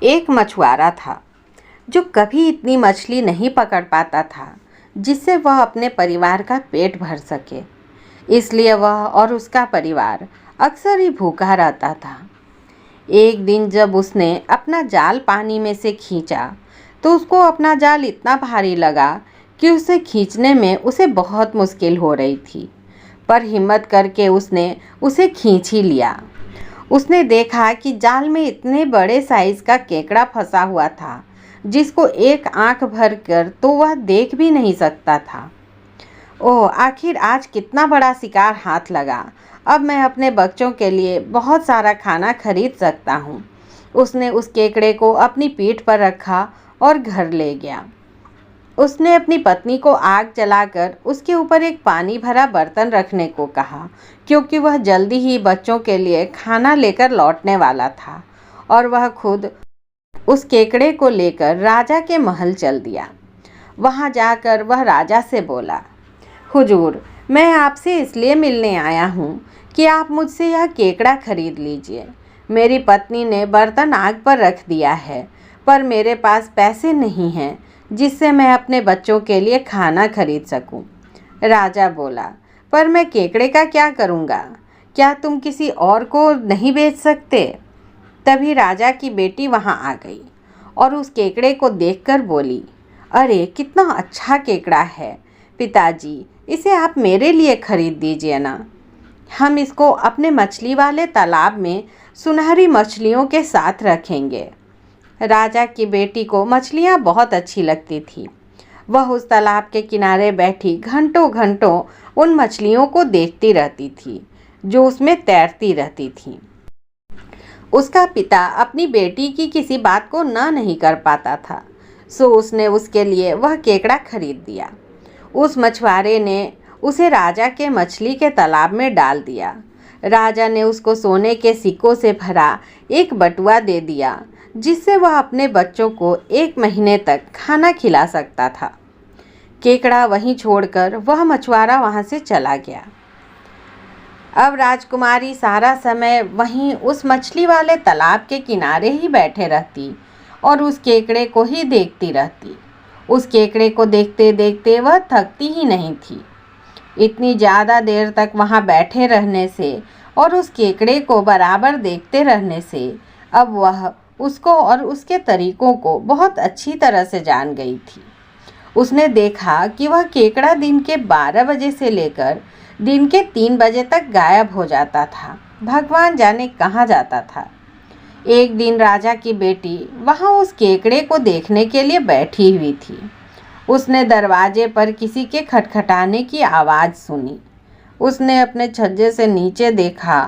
एक मछुआरा था जो कभी इतनी मछली नहीं पकड़ पाता था जिससे वह अपने परिवार का पेट भर सके। इसलिए वह और उसका परिवार अक्सर ही भूखा रहता था। एक दिन जब उसने अपना जाल पानी में से खींचा तो उसको अपना जाल इतना भारी लगा कि उसे खींचने में उसे बहुत मुश्किल हो रही थी, पर हिम्मत करके उसने उसे खींच ही लिया। उसने देखा कि जाल में इतने बड़े साइज का केकड़ा फंसा हुआ था जिसको एक आंख भर कर तो वह देख भी नहीं सकता था। ओह, आखिर आज कितना बड़ा शिकार हाथ लगा। अब मैं अपने बच्चों के लिए बहुत सारा खाना खरीद सकता हूँ। उसने उस केकड़े को अपनी पीठ पर रखा और घर ले गया। उसने अपनी पत्नी को आग जलाकर उसके ऊपर एक पानी भरा बर्तन रखने को कहा, क्योंकि वह जल्दी ही बच्चों के लिए खाना लेकर लौटने वाला था, और वह खुद उस केकड़े को लेकर राजा के महल चल दिया। वहां जाकर वह राजा से बोला, हुजूर, मैं आपसे इसलिए मिलने आया हूँ कि आप मुझसे यह केकड़ा खरीद लीजिए। मेरी पत्नी ने बर्तन आग पर रख दिया है, पर मेरे पास पैसे नहीं हैं जिससे मैं अपने बच्चों के लिए खाना खरीद सकूं। राजा बोला, पर मैं केकड़े का क्या करूंगा? क्या तुम किसी और को नहीं बेच सकते? तभी राजा की बेटी वहां आ गई और उस केकड़े को देखकर बोली, अरे कितना अच्छा केकड़ा है पिताजी, इसे आप मेरे लिए खरीद दीजिए ना। हम इसको अपने मछली वाले तालाब में सुनहरी मछलियों के साथ रखेंगे। राजा की बेटी को मछलियाँ बहुत अच्छी लगती थी। वह उस तालाब के किनारे बैठी घंटों घंटों उन मछलियों को देखती रहती थी जो उसमें तैरती रहती थीं। उसका पिता अपनी बेटी की किसी बात को ना नहीं कर पाता था, सो उसने उसके लिए वह केकड़ा खरीद दिया। उस मछुआरे ने उसे राजा के मछली के तालाब में डाल दिया। राजा ने उसको सोने के सिक्कों से भरा एक बटुआ दे दिया जिससे वह अपने बच्चों को 1 महीने तक खाना खिला सकता था। केकड़ा वहीं छोड़कर वह मछुआरा वहां से चला गया। अब राजकुमारी सारा समय वहीं उस मछली वाले तालाब के किनारे ही बैठे रहती और उस केकड़े को ही देखती रहती। उस केकड़े को देखते देखते वह थकती ही नहीं थी। इतनी ज़्यादा देर तक वहां बैठे रहने से और उस केकड़े को बराबर देखते रहने से अब वह उसको और उसके तरीकों को बहुत अच्छी तरह से जान गई थी। उसने देखा कि वह केकड़ा दिन के 12 बजे से लेकर दिन के 3 बजे तक गायब हो जाता था। भगवान जाने कहाँ जाता था। एक दिन राजा की बेटी वहाँ उस केकड़े को देखने के लिए बैठी हुई थी। उसने दरवाजे पर किसी के खटखटाने की आवाज़ सुनी। उसने अपने छज्जे से नीचे देखा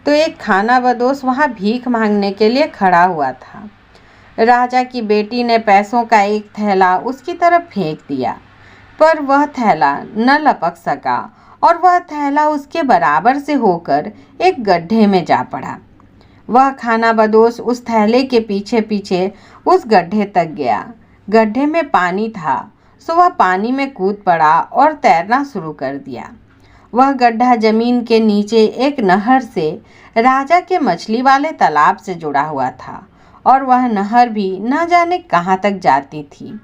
तो एक खानाबदोश वहाँ भीख मांगने के लिए खड़ा हुआ था। राजा की बेटी ने पैसों का एक थैला उसकी तरफ फेंक दिया, पर वह थैला न लपक सका और वह थैला उसके बराबर से होकर एक गड्ढे में जा पड़ा। वह खानाबदोश उस थैले के पीछे पीछे उस गड्ढे तक गया। गड्ढे में पानी था, सो वह पानी में कूद पड़ा और तैरना शुरू कर दिया। वह गड्ढा जमीन के नीचे एक नहर से राजा के मछली वाले तालाब से जुड़ा हुआ था और वह नहर भी न जाने कहाँ तक जाती थी।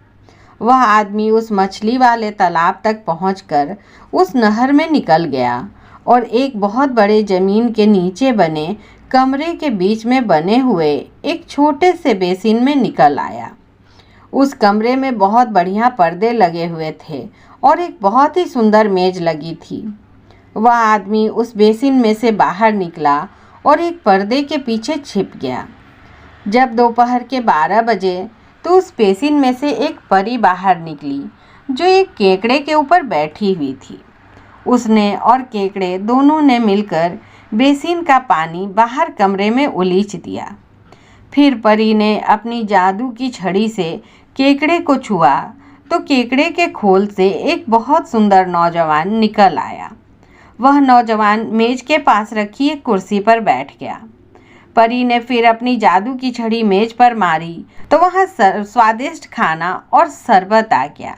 वह आदमी उस मछली वाले तालाब तक पहुंचकर उस नहर में निकल गया और एक बहुत बड़े जमीन के नीचे बने कमरे के बीच में बने हुए एक छोटे से बेसिन में निकल आया। उस कमरे में बहुत बढ़िया पर्दे लगे हुए थे और एक बहुत ही सुंदर मेज लगी थी। वह आदमी उस बेसिन में से बाहर निकला और एक पर्दे के पीछे छिप गया। जब दोपहर के 12 बजे तो उस बेसिन में से एक परी बाहर निकली जो एक केकड़े के ऊपर बैठी हुई थी। उसने और केकड़े दोनों ने मिलकर बेसिन का पानी बाहर कमरे में उलीच दिया। फिर परी ने अपनी जादू की छड़ी से केकड़े को छुआ तो केकड़े के खोल से एक बहुत सुंदर नौजवान निकल आया। वह नौजवान मेज के पास रखी एक कुर्सी पर बैठ गया। परी ने फिर अपनी जादू की छड़ी मेज पर मारी तो वहाँ स्वादिष्ट खाना और शरबत आ गया।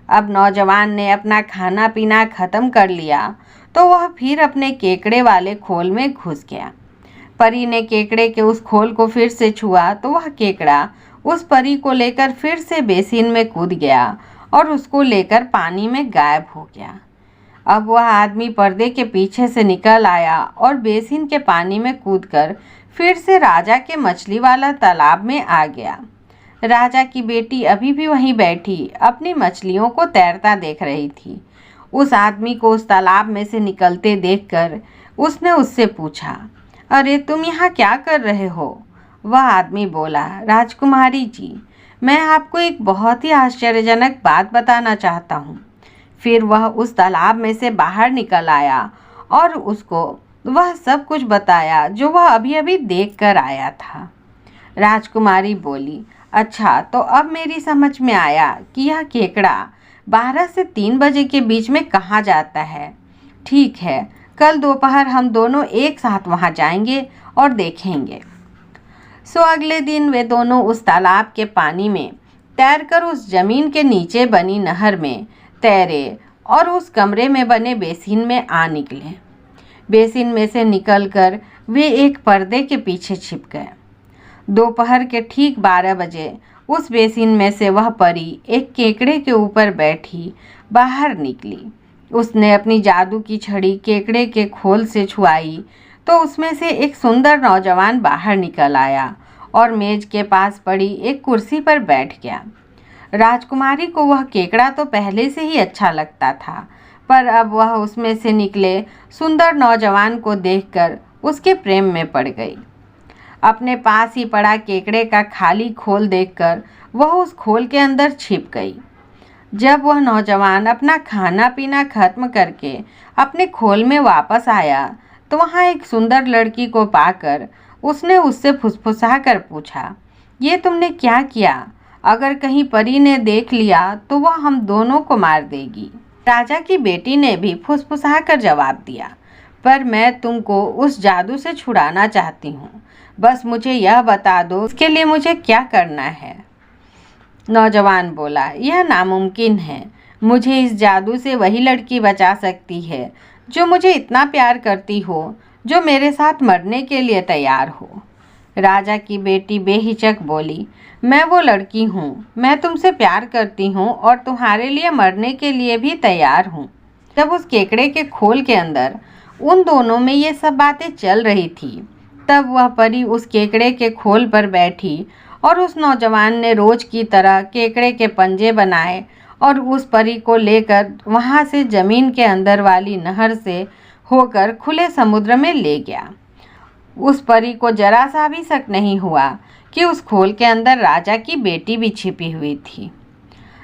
अब नौजवान ने अपना खाना पीना खत्म कर लिया तो वह फिर अपने केकड़े वाले खोल में घुस गया। परी ने केकड़े के उस खोल को फिर से छुआ तो वह केकड़ा उस परी को लेकर फिर से बेसिन में कूद गया और उसको लेकर पानी में गायब हो गया। अब वह आदमी पर्दे के पीछे से निकल आया और बेसिन के पानी में कूदकर फिर से राजा के मछली वाला तालाब में आ गया। राजा की बेटी अभी भी वहीं बैठी अपनी मछलियों को तैरता देख रही थी। उस आदमी को उस तालाब में से निकलते देखकर उसने उससे पूछा, अरे तुम यहाँ क्या कर रहे हो? वह आदमी बोला, राजकुमारी जी, मैं आपको एक बहुत ही आश्चर्यजनक बात बताना चाहता हूँ। फिर वह उस तालाब में से बाहर निकल आया और उसको वह सब कुछ बताया जो वह अभी अभी देख कर आया था। राजकुमारी बोली, अच्छा तो अब मेरी समझ में आया कि यह केकड़ा 12 से 3 बजे के बीच में कहाँ जाता है। ठीक है, कल दोपहर हम दोनों एक साथ वहाँ जाएंगे और देखेंगे। सो अगले दिन वे दोनों उस तालाब के पानी में तैरकर उस जमीन के नीचे बनी नहर में तैरे और उस कमरे में बने बेसिन में आ निकले। बेसिन में से निकलकर वे एक पर्दे के पीछे छिप गए। दोपहर के ठीक 12 बजे उस बेसिन में से वह परी एक केकड़े के ऊपर बैठी बाहर निकली। उसने अपनी जादू की छड़ी केकड़े के खोल से छुआई तो उसमें से एक सुंदर नौजवान बाहर निकल आया और मेज के पास पड़ी एक कुर्सी पर बैठ गया। राजकुमारी को वह केकड़ा तो पहले से ही अच्छा लगता था, पर अब वह उसमें से निकले सुंदर नौजवान को देखकर उसके प्रेम में पड़ गई। अपने पास ही पड़ा केकड़े का खाली खोल देखकर वह उस खोल के अंदर छिप गई। जब वह नौजवान अपना खाना पीना खत्म करके अपने खोल में वापस आया तो वहाँ एक सुंदर लड़की को पाकर उसने उससे फुसफुसा कर पूछा, ये तुमने क्या किया? अगर कहीं परी ने देख लिया तो वह हम दोनों को मार देगी। राजा की बेटी ने भी फुसफुसा कर जवाब दिया, पर मैं तुमको उस जादू से छुड़ाना चाहती हूँ। बस मुझे यह बता दो इसके लिए मुझे क्या करना है। नौजवान बोला, यह नामुमकिन है। मुझे इस जादू से वही लड़की बचा सकती है जो मुझे इतना प्यार करती हो, जो मेरे साथ मरने के लिए तैयार हो। राजा की बेटी बेहिचक बोली, मैं वो लड़की हूँ। मैं तुमसे प्यार करती हूँ और तुम्हारे लिए मरने के लिए भी तैयार हूँ। जब उस केकड़े के खोल के अंदर उन दोनों में ये सब बातें चल रही थी, तब वह परी उस केकड़े के खोल पर बैठी और उस नौजवान ने रोज की तरह केकड़े के पंजे बनाए और उस परी को लेकर वहाँ से जमीन के अंदर वाली नहर से होकर खुले समुद्र में ले गया। उस परी को जरा सा भी शक नहीं हुआ कि उस खोल के अंदर राजा की बेटी भी छिपी हुई थी।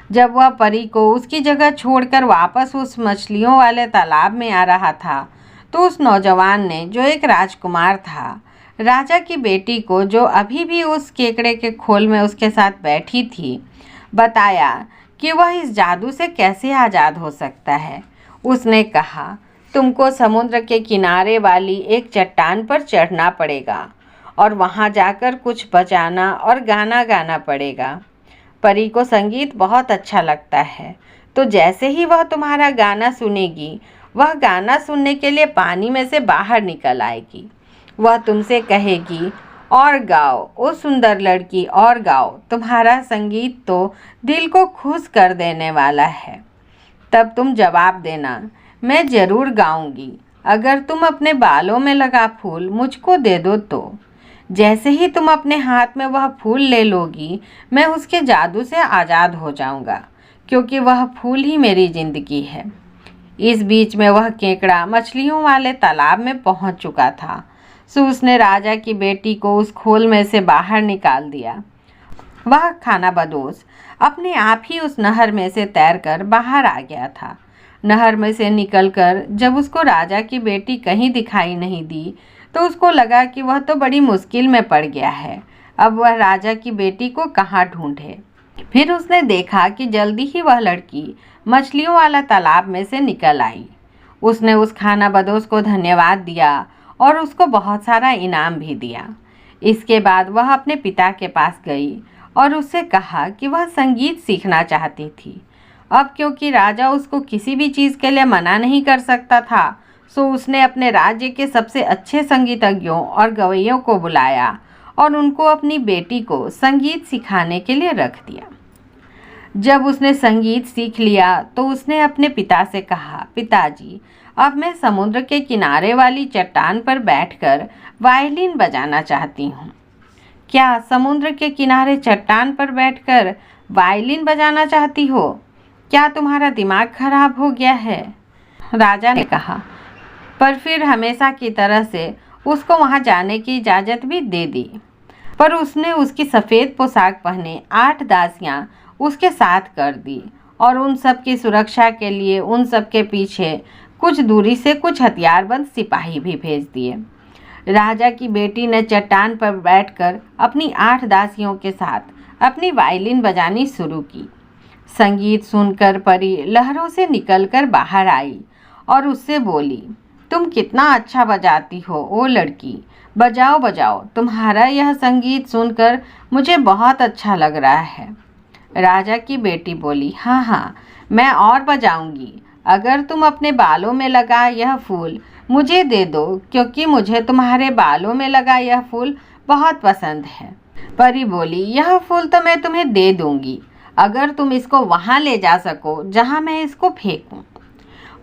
जब वह परी को उसकी जगह छोड़कर वापस उस मछलियों वाले तालाब में आ रहा था तो उस नौजवान ने, जो एक राजकुमार था, राजा की बेटी को, जो अभी भी उस केकड़े के खोल में उसके साथ बैठी थी, बताया कि वह इस जादू से कैसे आज़ाद हो सकता है। उसने कहा, तुमको समुद्र के किनारे वाली एक चट्टान पर चढ़ना पड़ेगा और वहाँ जाकर कुछ बजाना और गाना गाना पड़ेगा। परी को संगीत बहुत अच्छा लगता है, तो जैसे ही वह तुम्हारा गाना सुनेगी, वह गाना सुनने के लिए पानी में से बाहर निकल आएगी। वह तुमसे कहेगी, और गाओ ओ सुंदर लड़की, और गाओ, तुम्हारा संगीत तो दिल को खुश कर देने वाला है। तब तुम जवाब देना, मैं ज़रूर गाऊंगी, अगर तुम अपने बालों में लगा फूल मुझको दे दो तो। जैसे ही तुम अपने हाथ में वह फूल ले लोगी, मैं उसके जादू से आज़ाद हो जाऊंगा, क्योंकि वह फूल ही मेरी ज़िंदगी है। इस बीच में वह केकड़ा मछलियों वाले तालाब में पहुंच चुका था, सो उसने राजा की बेटी को उस खोल में से बाहर निकाल दिया। वह खानाबदोश अपने आप ही उस नहर में से तैरकर बाहर आ गया था। नहर में से निकलकर जब उसको राजा की बेटी कहीं दिखाई नहीं दी तो उसको लगा कि वह तो बड़ी मुश्किल में पड़ गया है। अब वह राजा की बेटी को कहाँ ढूंढे। फिर उसने देखा कि जल्दी ही वह लड़की मछलियों वाला तालाब में से निकल आई। उसने उस खानाबदोश को धन्यवाद दिया और उसको बहुत सारा इनाम भी दिया। इसके बाद वह अपने पिता के पास गई और उससे कहा कि वह संगीत सीखना चाहती थी। अब क्योंकि राजा उसको किसी भी चीज़ के लिए मना नहीं कर सकता था, सो उसने अपने राज्य के सबसे अच्छे संगीतज्ञों और गवैयों को बुलाया और उनको अपनी बेटी को संगीत सिखाने के लिए रख दिया। जब उसने संगीत सीख लिया तो उसने अपने पिता से कहा, पिताजी, अब मैं समुद्र के किनारे वाली चट्टान पर बैठकर वायलिन बजाना चाहती हूँ। क्या समुद्र के किनारे चट्टान पर बैठकर वायलिन बजाना चाहती हो? क्या तुम्हारा दिमाग खराब हो गया है? राजा ने कहा, पर फिर हमेशा की तरह से उसको वहाँ जाने की इजाज़त भी दे दी। पर उसने उसकी सफ़ेद पोशाक पहने 8 दासियाँ उसके साथ कर दी और उन सब की सुरक्षा के लिए उन सब के पीछे कुछ दूरी से कुछ हथियारबंद सिपाही भी भेज दिए। राजा की बेटी ने चट्टान पर बैठकर अपनी 8 दासियों के साथ अपनी वायलिन बजानी शुरू की। संगीत सुनकर परी लहरों से निकलकर बाहर आई और उससे बोली, तुम कितना अच्छा बजाती हो ओ लड़की, बजाओ बजाओ, तुम्हारा यह संगीत सुनकर मुझे बहुत अच्छा लग रहा है। राजा की बेटी बोली, हाँ हाँ, मैं और बजाऊंगी, अगर तुम अपने बालों में लगा यह फूल मुझे दे दो, क्योंकि मुझे तुम्हारे बालों में लगा यह फूल बहुत पसंद है। परी बोली, यह फूल तो मैं तुम्हें दे दूंगी, अगर तुम इसको वहाँ ले जा सको जहाँ मैं इसको फेंकूं।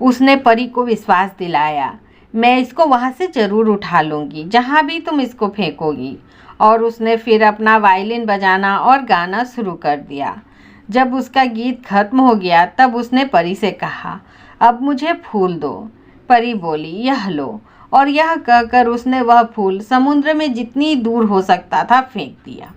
उसने परी को विश्वास दिलाया, मैं इसको वहाँ से ज़रूर उठा लूँगी जहाँ भी तुम इसको फेंकोगी। और उसने फिर अपना वायलिन बजाना और गाना शुरू कर दिया। जब उसका गीत खत्म हो गया तब उसने परी से कहा, अब मुझे फूल दो। परी बोली, यह लो, और यह कहकर उसने वह फूल समुद्र में जितनी दूर हो सकता था फेंक दिया।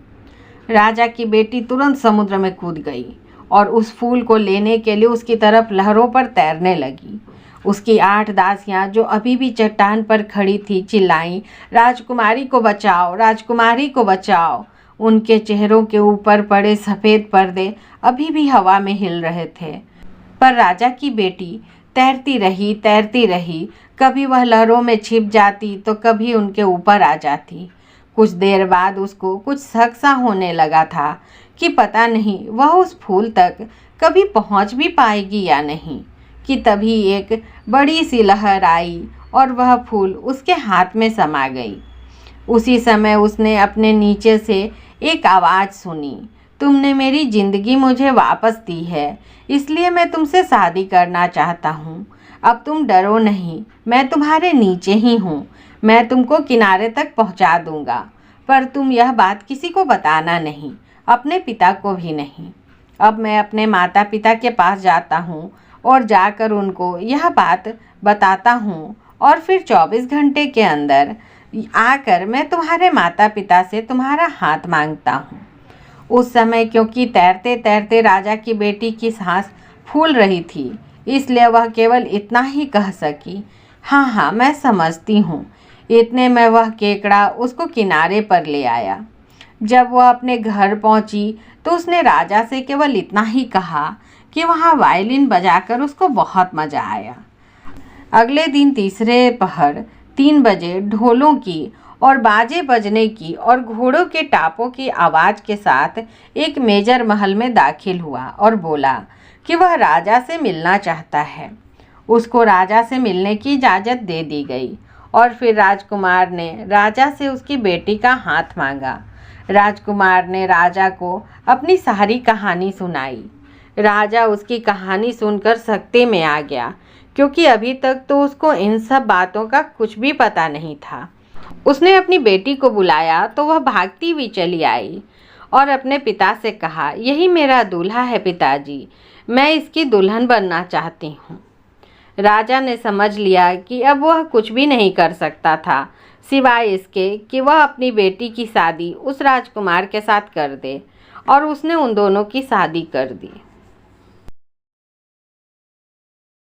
राजा की बेटी तुरंत समुद्र में कूद गई और उस फूल को लेने के लिए उसकी तरफ लहरों पर तैरने लगी। उसकी 8 दासियां जो अभी भी चट्टान पर खड़ी थी चिल्लाईं, राजकुमारी को बचाओ, राजकुमारी को बचाओ। उनके चेहरों के ऊपर पड़े सफ़ेद पर्दे अभी भी हवा में हिल रहे थे। पर राजा की बेटी तैरती रही, कभी वह लहरों में छिप जाती तो कभी उनके ऊपर आ जाती। कुछ देर बाद उसको कुछ शक सा होने लगा था कि पता नहीं वह उस फूल तक कभी पहुंच भी पाएगी या नहीं, कि तभी एक बड़ी सी लहर आई और वह फूल उसके हाथ में समा गई। उसी समय उसने अपने नीचे से एक आवाज़ सुनी, तुमने मेरी ज़िंदगी मुझे वापस दी है, इसलिए मैं तुमसे शादी करना चाहता हूँ। अब तुम डरो नहीं, मैं तुम्हारे नीचे ही हूँ, मैं तुमको किनारे तक पहुँचा दूँगा, पर तुम यह बात किसी को बताना नहीं, अपने पिता को भी नहीं। अब मैं अपने माता पिता के पास जाता हूँ और जाकर उनको यह बात बताता हूँ और फिर 24 घंटे के अंदर आकर मैं तुम्हारे माता पिता से तुम्हारा हाथ मांगता हूँ। उस समय क्योंकि तैरते तैरते राजा की बेटी की सांस फूल रही थी, इसलिए वह केवल इतना ही कह सकी, हाँ हाँ मैं समझती हूँ। इतने में वह केकड़ा उसको किनारे पर ले आया। जब वह अपने घर पहुँची तो उसने राजा से केवल इतना ही कहा कि वहाँ वायलिन बजाकर उसको बहुत मज़ा आया। अगले दिन तीसरे पहर 3 बजे ढोलों की और बाजे बजने की और घोड़ों के टापों की आवाज़ के साथ एक मेजर महल में दाखिल हुआ और बोला कि वह राजा से मिलना चाहता है। उसको राजा से मिलने की इजाज़त दे दी गई और फिर राजकुमार ने राजा से उसकी बेटी का हाथ मांगा। राजकुमार ने राजा को अपनी सारी कहानी सुनाई। राजा उसकी कहानी सुनकर सकते में आ गया, क्योंकि अभी तक तो उसको इन सब बातों का कुछ भी पता नहीं था। उसने अपनी बेटी को बुलाया तो वह भागती हुई चली आई और अपने पिता से कहा, यही मेरा दूल्हा है पिताजी, मैं इसकी दुल्हन बनना चाहती हूँ। राजा ने समझ लिया कि अब वह कुछ भी नहीं कर सकता था सिवाय इसके कि वह अपनी बेटी की शादी उस राजकुमार के साथ कर दे, और उसने उन दोनों की शादी कर दी।